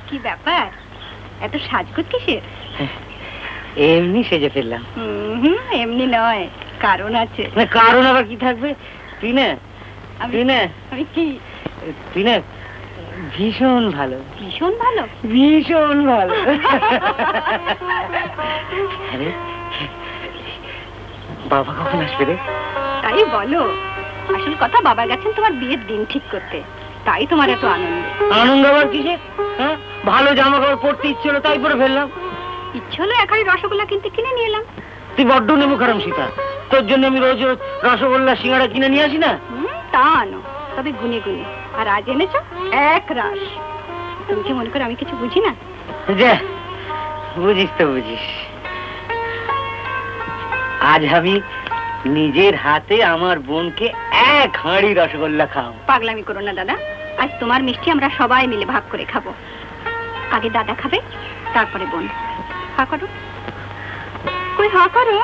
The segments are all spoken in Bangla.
কি ব্যাপার, এত সাজগোজ কিসের? এমনি সেজে ফেললাম। এমনি নয়, কারণ আছে। কারণ আবার কি থাকবে? তুই না আমি কি? তুই না ভীষণ ভালো। ভীষণ ভালো? ভীষণ ভালো। বাবা কখন আসবে রে? তাই বলো, আসল কথা বাবা গেছেন তোমার বিয়ের দিন ঠিক করতে, তাই তোমার এত আনন্দ। আনন্দ আবার কিসে? ভালো জামা কাপড় পরতে ইচ্ছে হলো তাই পরে ফেললাম। ইচ্ছে হলো এক হাড়ি রসগোল্লা কিনতে, কিনে নিয়ে এলাম। তুই বড্ড নেবো খারাম সীতা, তোর জন্য আমি রোজ রোজ রসগোল্লা সিঙ্গাড়া কিনে নিয়ে আসি না? তা আনো, তবে গুনে গুনে। আর আজ এনেছো এক রাস। তুমি কি মনে করো আমি কিছু বুঝি না? যা বুঝিস তো বুঝিস। আজ আমি নিজের হাতে আমার বোনকে এক হাঁড়ি রসগোল্লা খাও। পাগলামি করো না দাদা, আজ তোমার মিষ্টি আমরা সবাই মিলে ভাগ করে খাবো। আগে দাদা খাবে, তারপরে বোন। হা করো, কই হা করো।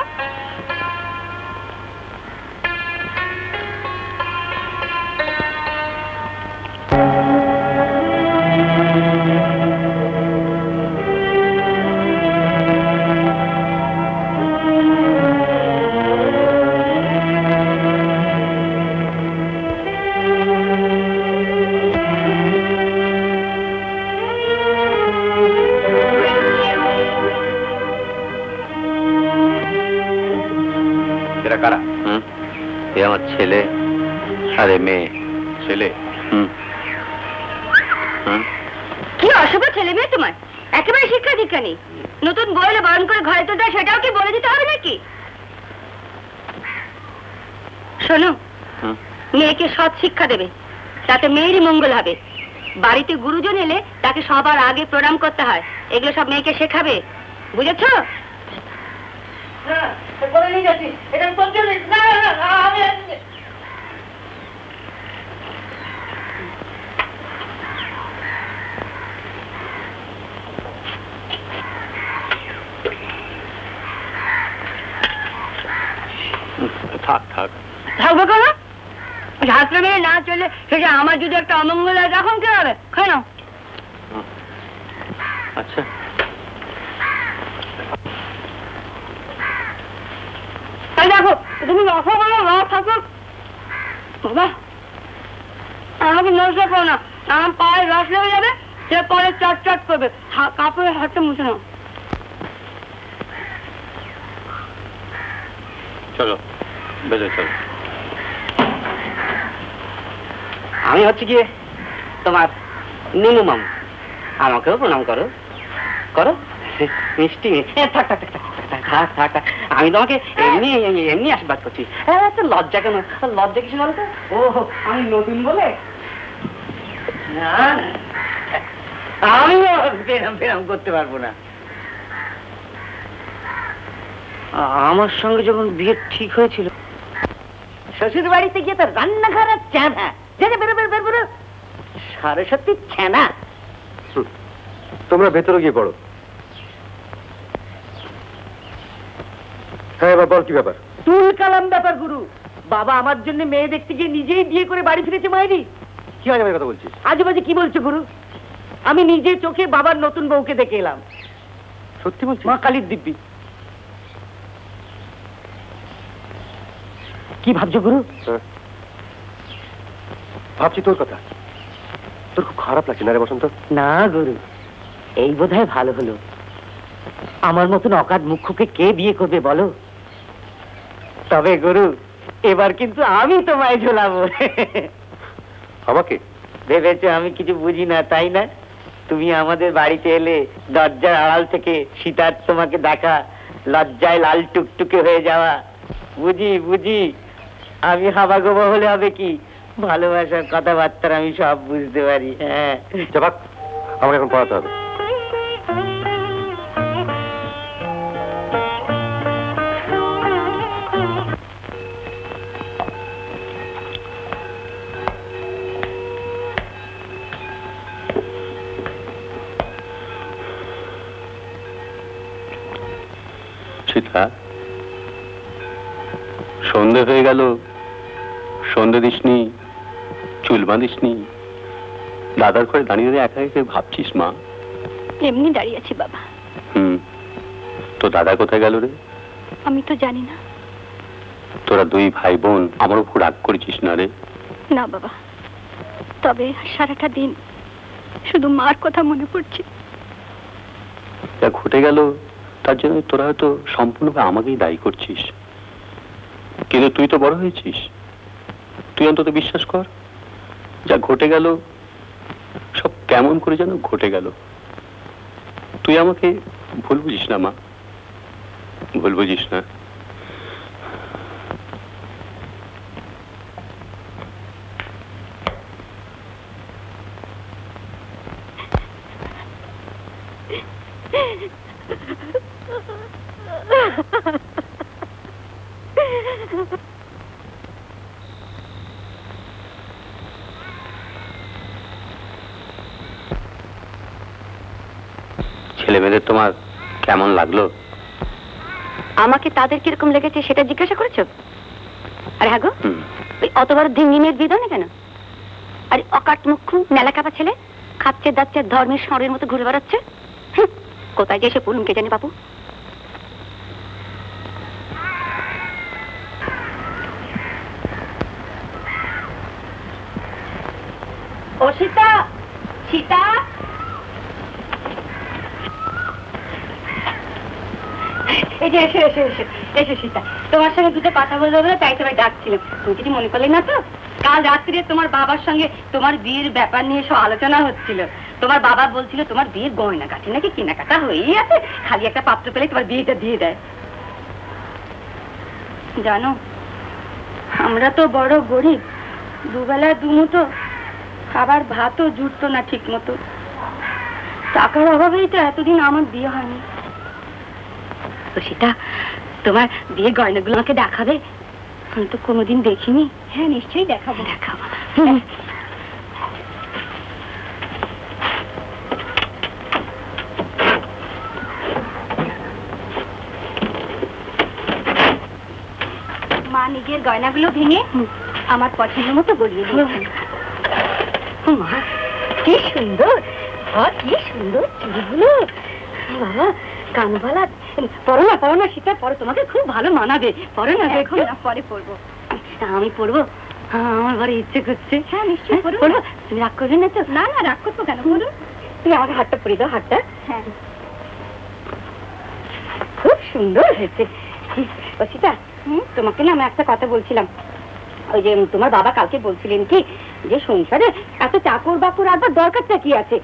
আমার ছেলে আরে মেয়ে। ছেলে? কি অশুভ ছেলে মেয়ে তোমার, একেবারে শিক্ষা দীক্ষা নেই। নতুন বইলে বারণ করে ঘরে তো দেয়, সেটাও কি বলে দিতে হবে নাকি? শোনো, মেয়েকে সৎ শিক্ষা দেবে, তাতে মেয়েরই মঙ্গল হবে। বাড়িতে গুরুজন এলে তাকে সবার আগে প্রণাম করতে হয়, এগুলো সব মেয়েকে শেখাবে, বুঝেছো? থাক থাক থাকবো কেন? ছাত্র মেয়ে না চলে সেটা আমার যদি একটা অমঙ্গল হয় তখন কি হবে? খাই নাও। আচ্ছা দেখো, তুমি রসগোল্লা না থাকো বাবা, আমাকে নষ্ট করো না, আমার পায়ে রস লেগে যাবে, সে পরে চট চট করবে। কাপড়ে হাতটা মুছে নাও। চলো বেজে চলো। আমি হচ্ছে গিয়ে তোমার নিনু মামু, আমাকেও প্রণাম করো। করো মিষ্টি। থাক থাক থাক থাক থাক, আমি তোমাকে এমনি এমনি আশীর্বাদ করছি। লজ্জা কেন? লজ্জা কিছু বলো তো? ও আমি নতুন বলে? না আমি ফেরাম করতে পারবো না। আমার সঙ্গে যখন বিয়ে ঠিক হয়েছিল, শ্বশুর বাড়িতে গিয়ে তো রান্নাঘরের চানা বেরো সরস্বতী ছানা। তোমরা ভেতরে গিয়ে পড়ো। হ্যাঁ এবার বল কি ব্যাপার? তুল কালাম ব্যাপার গুরু। বাবা আমার জন্য মেয়ে দেখতে গিয়ে নিজেই বিয়ে করে বাড়ি ফিরেছে মায়েরি। কি আজে কথা বলছিস? আজে বাজে কি বলছো গুরু? আমি নিজে চোখে বাবার নতুন বউকে দেখে এলাম। সত্যি বলছি? মা কালীর দিব্যি। কি ভাবছো গুরু? ভাবছি তোর কথা। তোর খুব খারাপ লাগছে না রে বসন্ত? না গুরু, এই বোধহয় ভালো হলো। আমার মতন অকাট মুখ্যকে কে বিয়ে করবে বলো? তবে গুরু এবার কিন্তু আমি তোমায় ঝোলাবো। আমাকে? ভেবেছো আমি কিছু বুঝি না তাই না? তুমি আমাদের বাড়িতে এলে দরজার আড়াল থেকে সীতার তোমাকে দেখা, লজ্জায় লাল টুকটুকে হয়ে যাওয়া। বুঝি আমি হাবাগোবা হলে হবে কি? ভালোবাসার কথাবার্তা আমি সব বুঝতে পারি। হ্যাঁ যাবাক, আমাকে এখন পড়াতে হবে। সীতা, সন্ধে হয়ে গেল, সন্ধে দিসনি, চুল বাঁধিসনি, দাদার ঘরে দাঁড়িয়ে একা একা ভাবছিস মা? এমনি দাঁড়িয়ে আছি বাবা। তো দাদা কোথায় গেল রে? আমি তো জানি না। তোরা দুই ভাই বোন আমার উপর রাগ করেছিস না রে? না বাবা, তবে সারাটা দিন শুধু মার কথা মনে পড়ছে। যা ঘটে গেল তার জন্য তোরা হয়তো সম্পূর্ণভাবে আমাকেই দায়ী করছিস, কিন্তু তুই তো বড় হয়েছিস। তুই অন্তত বিশ্বাস কর, যা ঘটে গেল সব কেমন করে যেন ঘটে গেল। তুই আমাকে ভুল বুঝিস না মা, ভুল বুঝিস না। ছেলে মেয়েদের তোমার কেমন লাগলো? আমাকে তাদের কিরকম লেগেছে সেটা জিজ্ঞাসা করেছো? আরে হ্যাঁ গো, ওই অতবার দিঙ্গিনের বিধানে কেন? আরে অকাট মুখ্য মেলা কাপা ছেলে খাচ্ছে দাচ্ছে ধর্মের ষড়ের মতো ঘুরে বেড়াচ্ছে। কোথায় যে এসে পড়ুন কে জানে বাবু। ও সীতা, সীতা, এই যে এসে এসে এসে এসে সীতা, তোমার সঙ্গে দুটো কথা বলবো বলে তাই তোমায় ডাকছিলাম। তুমি কিছু মনে করলে না তো? কাল রাত্রে তোমার বাবার সঙ্গে তোমার বিয়ের ব্যাপার নিয়ে সব আলোচনা হচ্ছিল। তোমার বাবা বলছিল তোমার বিয়ের গয়না গাঠি নাকি কেনাকাটা হয়েই আছে, খালি একটা পাত্র পেলে তোমার বিয়েটা দিয়ে দেয়। জানো, আমরা তো বড় গরিব, দুবেলা দুমুঠো খাবার ভাতও জুটতো না ঠিক মতো। টাকার অভাবেই তো এতদিন আমার বিয়ে হয়নি। তো সেটা তোমার বিয়ে গয়নাগুলো আমাকে দেখাবে? আমি তো কোনোদিন দেখিনি। হ্যাঁ নিশ্চয়ই দেখাবো। দেখাবো। মা নিজের গয়নাগুলো ভেঙে আমার পছন্দ মতো গড়িয়ে দিয়েছে। মা কি সুন্দর, কি সুন্দর চুড়িগুলো। বাবা কানবালা পরো না সীতা, পরে তোমাকে খুব ভালো মানাবে। পরে না, দেখো না, পরে পরবো। আমি পরবো, আমার ঘরে ইচ্ছে করছে। হ্যাঁ নিশ্চয়ই পরবো। তুমি রাগ করবে না তো? না না, রাগ করবো কেন, বলুন। তুমি আমাকে হাতটা পরিয়ে দাও, হাতটা। হ্যাঁ খুব সুন্দর হয়েছে। ও সীতা, তোমাকে না আমি একটা কথা বলছিলাম। ওই যে তোমার বাবা কালকে বলছিলেন কি যে সংসারে এত চাকর বাকর রাখবার দরকারটা কি আছে?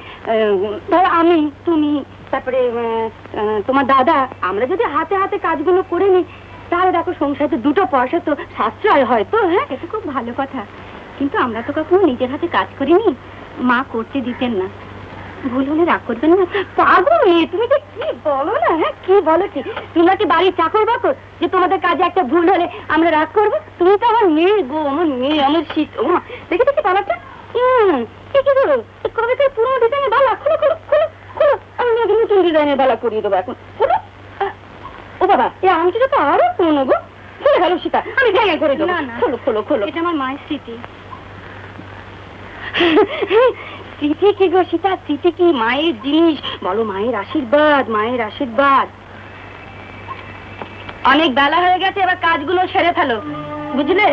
ধর আমি, তুমি, তারপরে তোমার দাদা, আমরা যদি হাতে হাতে কাজগুলো করে নিই তাহলে দেখো সংসারে দুটো পয়সা তো সাশ্রয় হয়। তো হ্যাঁ, এটা খুব ভালো কথা, কিন্তু আমরা তো কখনো নিজের হাতে কাজ করিনি, মা করতে দিতেন না। ভুল হলে রাগ করবেন না। পাগল মেয়ে তুমি, তো কি বলো না? হ্যাঁ কি বলো কি? তোমরা কি বাড়ির চাকর বাকর যে তোমাদের কাজে একটা ভুল হলে আমরা রাগ করবো? তুমি তো আমার মেয়ে গো, আমার মেয়ে, আমার শীত। ও দেখে দেখি বালাটা কি করো? কবে পুরো ডিজাইনের বালা খোলো খোলো খোলো খোলো, আমি নতুন ডিজাইনের বালা করিয়ে দেবো এখন। খোলো। ও বাবা, এই আংটিটা তো আরো পুরনো গো। খুলে গেল সীতা, আমি জায়গায় করে দেবো। খোলো খোলো খোলো। এটা আমার মায়ের স্মৃতি। স্মৃতি কি গো সীতা, স্মৃতি কি? মায়ের জিনিস বলো, মায়ের আশীর্বাদ, মায়ের আশীর্বাদ। অনেক বেলা হয়ে গেছে, এবার কাজগুলো সেরে ফেলো, বুঝলে?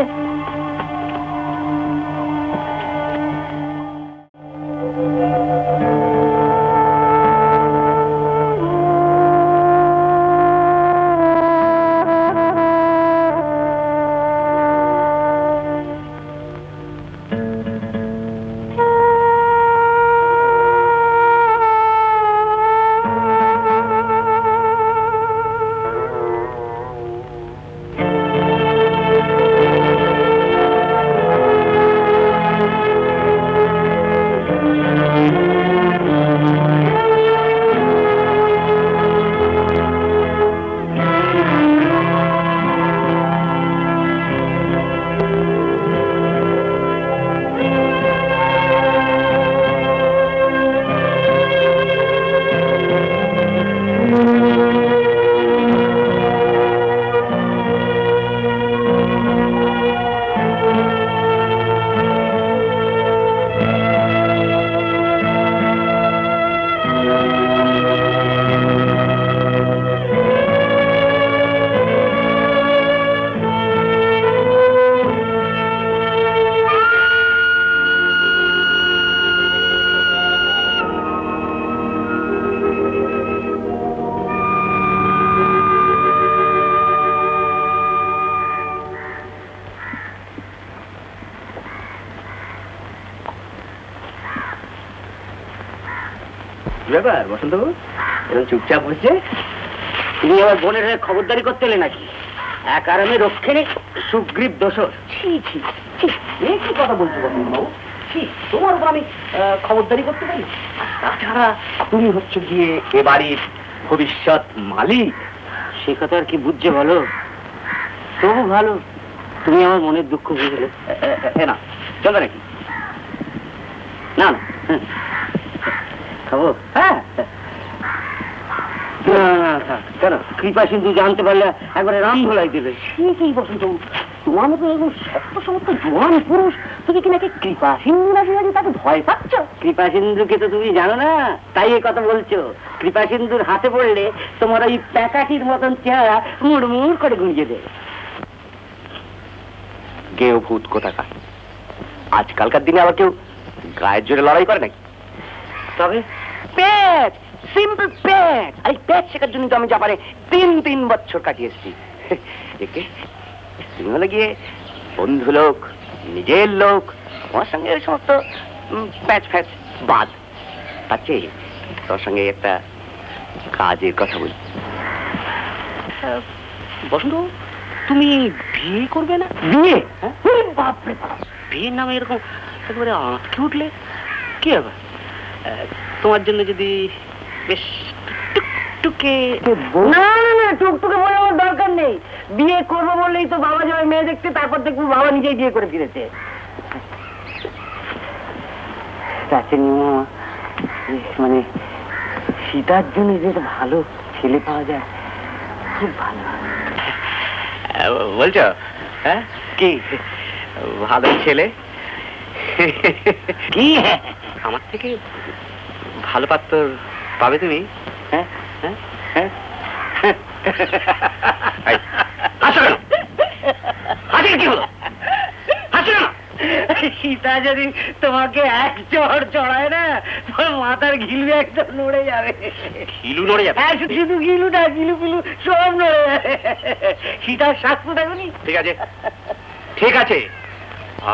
ব্যাপার বসন্ত এরকম চুপচাপ বসছে? তুমি আমার বোনের হয়ে খবরদারি করতে এলে নাকি? এক আরামে রক্ষে সুগ্রীব দোষর। ছি ছি ছি, এ কি কথা বলছো বসন্ত বাবু? ছি, তোমার উপর আমি খবরদারি করতে পারি? তাছাড়া তুমি হচ্ছে গিয়ে এ বাড়ির ভবিষ্যৎ মালিক। সে কথা আর কি বুঝছে বলো? তবু ভালো তুমি আমার মনের দুঃখ বুঝলে। না চলো নাকি? না না খাবো? হ্যাঁ কেন? কৃপা সিন্ধু জানতে পারলে একবারে রাম ভোলাই দেবে। কি বসন্ত, তোমার মতো এরকম সত্য সমস্ত জোয়ান পুরুষ তুমি কি নাকি কৃপা সিন্ধু নাকি তাকে ভয় পাচ্ছ? কৃপা সিন্ধুকে তো তুমি জানো না, তাই এই কথা বলছো। কৃপা সিন্ধুর হাতে পড়লে তোমার ওই প্যাকাটির মতন চেহারা মুড়মুড় করে গুঁড়িয়ে দেবে। গেও ভূত কোথাকার, আজকালকার দিনে আবার কেউ গায়ের জোরে লড়াই করে নাকি? তবে পেট, সিম্পল পেট, এই পেট শেখার জন্য তো আমি জাপানে 3 বছর কাটিয়ে এসেছি। দেখে তুমি হলে গিয়ে বন্ধু লোক, নিজের লোক, তোমার সঙ্গে ওই সমস্ত প্যাচ ফ্যাচ বাদ। তার চেয়ে তোর সঙ্গে একটা কাজের কথা বলি। বসন্ত, তুমি বিয়ে করবে না? বিয়ে? বাপরে বাপ, বিয়ের নামে এরকম একেবারে আঁতকে উঠলে কি হবে? তোমার জন্য যদি বেশ টুকটুকে। না না না, টুকটুকে বলে আমার দরকার নেই। বিয়ে করবো বললেই তো বাবা যাবে মেয়ে দেখতে, তারপর দেখবো বাবা নিজেই বিয়ে করে ফিরেছে। মানে সীতার জন্য যে ভালো ছেলে পাওয়া যায়, খুব ভালো। বলছো? হ্যাঁ কি ভালো ছেলে? কি আমার থেকে ভালো পাত্র পাবে তুমি? হ্যাঁ হ্যাঁ হ্যাঁ। কি হলো? সীতা যদি তোমাকে এক চড় চড়ায় না, তোমার মাথার ঘিলু একদম নড়ে যাবে। ঘিলু নড়ে যাবে? শুধু ঘিলু না, ঘিলু ফিলু সব নড়ে যাবে। সীতার শাস্ত্র দেখুনি? ঠিক আছে ঠিক আছে,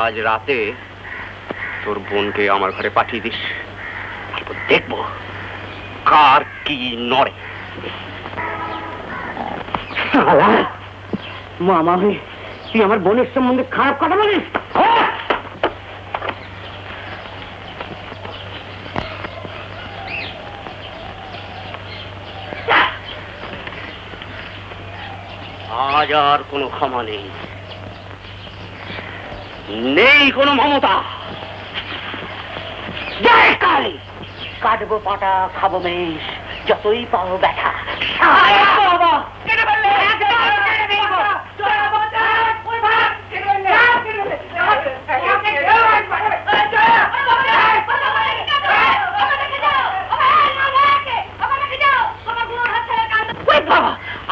আজ রাতে তোর বোনকে আমার ঘরে পাঠিয়ে দিস, দেখবো কার কি নড়ে। মামা, তুই আমার বোনের সম্বন্ধে খারাপ কথা বলিস? আজ আর কোনো ক্ষমা নেই, নেই কোনো মমতা। কাটবো পাটা, খাবো মেষ, যতই পাবো ব্যথা।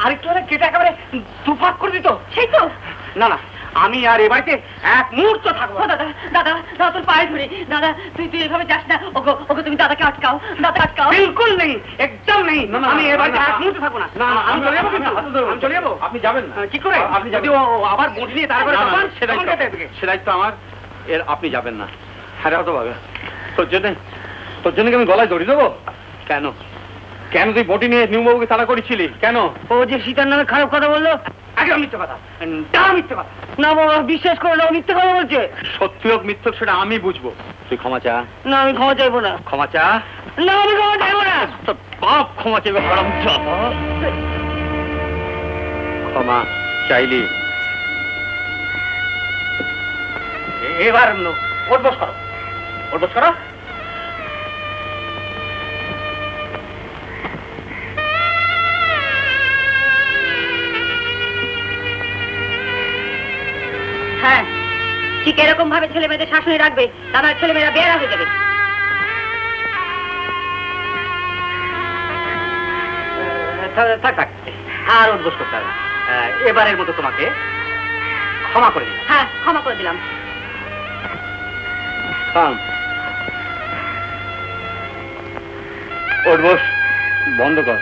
আরেকটু কেটে একেবারে দুফাক করে দিত, সেই তো। না না, আমি আর এ বাড়িতে এক মুহূর্ত থাকবো। দাদা দাদা দাদা, তোর পায়ে ধরে। দাদা তুই তুই এভাবে যাস না। ওগো ওগো, তুমি দাদাকে আটকাও, দাদা আটকাও। বিলকুল নেই, একদম নেই। আমি এ বাড়িতে এক মুহূর্ত থাকবো না। আমি চলে যাবো, আমি চলে যাবো। আপনি যাবেন না? কি করে? আপনি যদি আবার বটি নিয়ে তারপরে সেটাই তো আমার। এর আপনি যাবেন না। হ্যাঁ হতো বাবা, তোর জন্য কি আমি গলায় দড়ি দেবো? কেন কেন তুই বটি নিয়ে নিউবাবুকে তাড়া করেছিলি কেন? ও যে সীতার নামে খারাপ কথা বললো। আগে মিথ্যে কথা, মিথ্যে কথা। না বাবা, বিশ্বাস করে না, মিথ্যে কথা বলছে। সত্যি হোক মিথ্যে সেটা আমি বুঝবো। তুই ক্ষমা চা। না আমি ক্ষমা চাইবো না। ক্ষমা চা। না আমি ক্ষমা চাইবো না। তোর বাপ ক্ষমা চাইবে। ক্ষমা চাইলি? এবার ওঠবোস করো, ওঠবোস করো। হ্যাঁ, ঠিক এরকম ভাবে ছেলে মেয়েদের শাসনে রাখবে, তার ছেলে মেয়েরা বেয়ারা হয়ে যাবে। থাক থাক, আর উদ্বোস করতে হবে। এবারের মতো তোমাকে ক্ষমা করে দিলাম। হ্যাঁ, ক্ষমা করে দিলাম। উদ্বোস বন্ধ কর।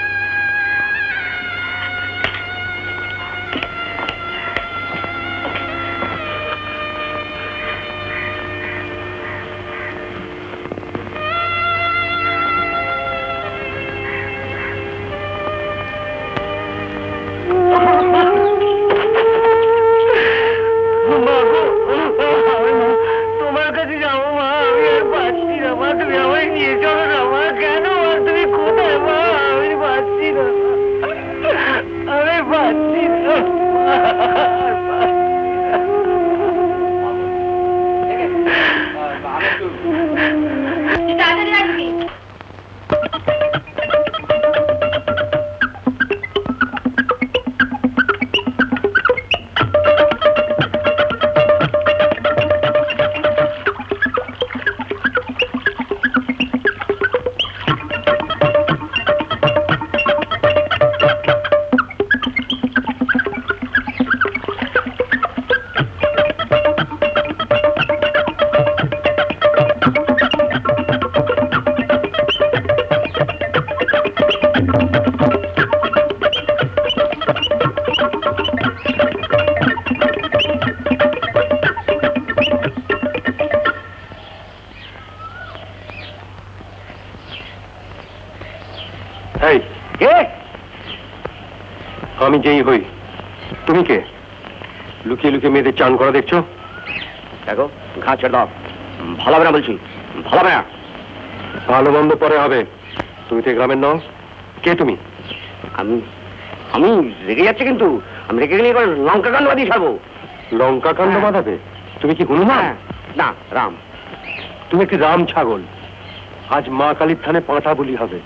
এই কে? আমি যেই হই, তুমি কে? লুকিয়ে লুকিয়ে মেয়েদের চান করা দেখছো? দেখো, ঘা ছেড়ে দাও, ভালো হবে না বলছি, ভালো হবে না। ভালো মন্দ পরে হবে, তুমি তো গ্রামের নও। কে তুমি? আমি আমি রেগে যাচ্ছি, কিন্তু আমি রেগে গেলে এবার লঙ্কা কাণ্ড বাদিয়ে ছাড়বো। লঙ্কা কাণ্ড বাঁধাবে? তুমি কি হনুমান? না, রাম। তুমি একটি রাম ছাগল। আজ মা কালীর থানে পাঁঠা বলি হবে,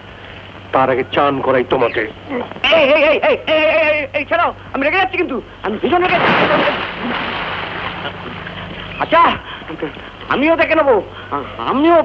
তার আগে চান করাই তোমাকে। এই এই এই এই এই এই এই ছাড়াও, আমি রেগে যাচ্ছি, কিন্তু আমি ভীষণ রেগে যাচ্ছি। আচ্ছা, আমিও দেখে নেবো, আমিও